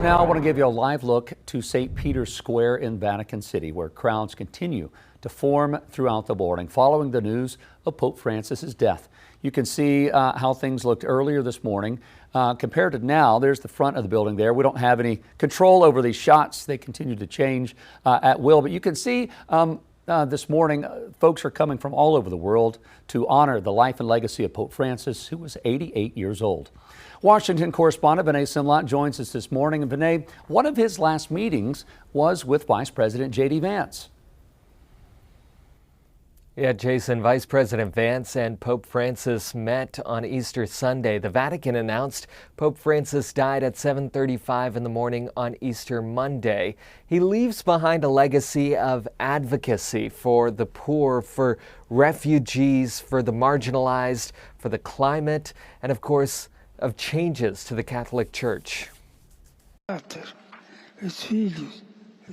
Now I want to give you a live look to St. Peter's Square in Vatican City, where crowds continue to form throughout the morning following the news of Pope Francis's death. You can see how things looked earlier this morning compared to now. There's the front of the building there. We don't have any control over these shots. They continue to change at will, but you can see this morning, folks are coming from all over the world to honor the life and legacy of Pope Francis, who was 88 years old. Washington correspondent Vinay Simlot joins us this morning. And Vinay, one of his last meetings was with Vice President J.D. Vance. Yeah, Jason, Vice President Vance and Pope Francis met on Easter Sunday. The Vatican announced Pope Francis died at 7:35 in the morning on Easter Monday. He leaves behind a legacy of advocacy for the poor, for refugees, for the marginalized, for the climate, and of course, of changes to the Catholic Church.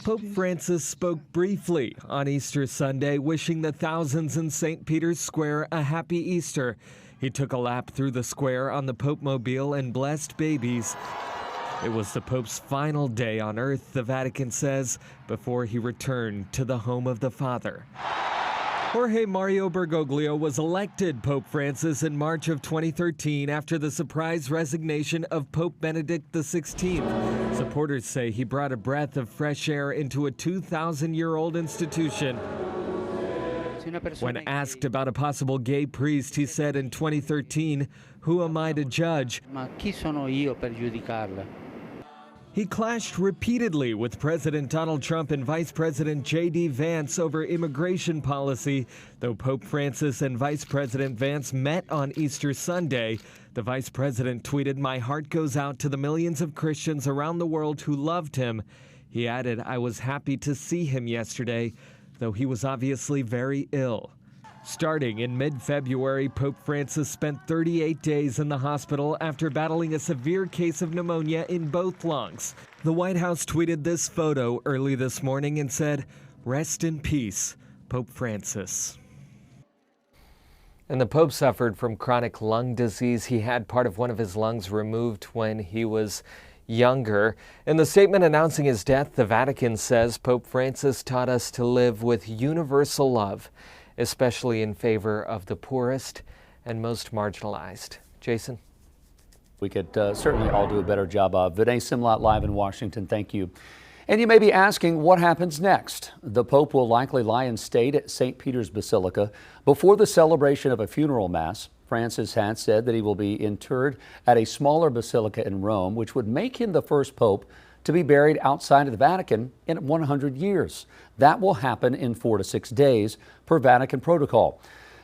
Pope Francis spoke briefly on Easter Sunday, wishing the thousands in St. Peter's Square a happy Easter. He took a lap through the square on the Pope Mobile and blessed babies. It was the Pope's final day on earth, the Vatican says, before he returned to the home of the Father. Jorge Mario Bergoglio was elected Pope Francis in March of 2013 after the surprise resignation of Pope Benedict XVI. Supporters say he brought a breath of fresh air into a 2,000-year-old institution. When asked about a possible gay priest, he said in 2013, "Who am I to judge?" He clashed repeatedly with President Donald Trump and Vice President J.D. Vance over immigration policy. Though Pope Francis and Vice President Vance met on Easter Sunday, the Vice President tweeted, "My heart goes out to the millions of Christians around the world who loved him." He added, "I was happy to see him yesterday, though he was obviously very ill." Starting in mid-February, Pope Francis spent 38 days in the hospital after battling a severe case of pneumonia in both lungs. The White House tweeted this photo early this morning and said, "Rest in peace, Pope Francis." And the Pope suffered from chronic lung disease. He had part of one of his lungs removed when he was younger. In the statement announcing his death, the Vatican says Pope Francis taught us to live with universal love, especially in favor of the poorest and most marginalized. Jason? We could certainly all do a better job of. Vinay Simlot live in Washington, thank you. And you may be asking, what happens next? The Pope will likely lie in state at St. Peter's Basilica before the celebration of a funeral mass. Francis had said that he will be interred at a smaller basilica in Rome, which would make him the first pope to be buried outside of the Vatican in 100 years. That will happen in 4 to 6 days per Vatican protocol.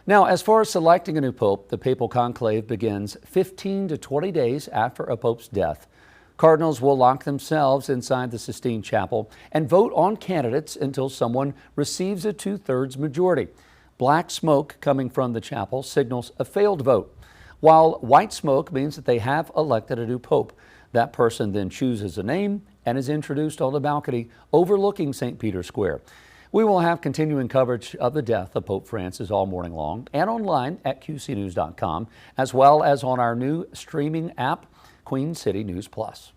Now, as far as selecting a new pope, the papal conclave begins 15 to 20 days after a pope's death. Cardinals will lock themselves inside the Sistine Chapel and vote on candidates until someone receives a 2/3 majority. Black smoke coming from the chapel signals a failed vote, while white smoke means that they have elected a new pope. That person then chooses a name and is introduced on the balcony overlooking St. Peter's Square. We will have continuing coverage of the death of Pope Francis all morning long and online at QCNews.com, as well as on our new streaming app, Queen City News Plus.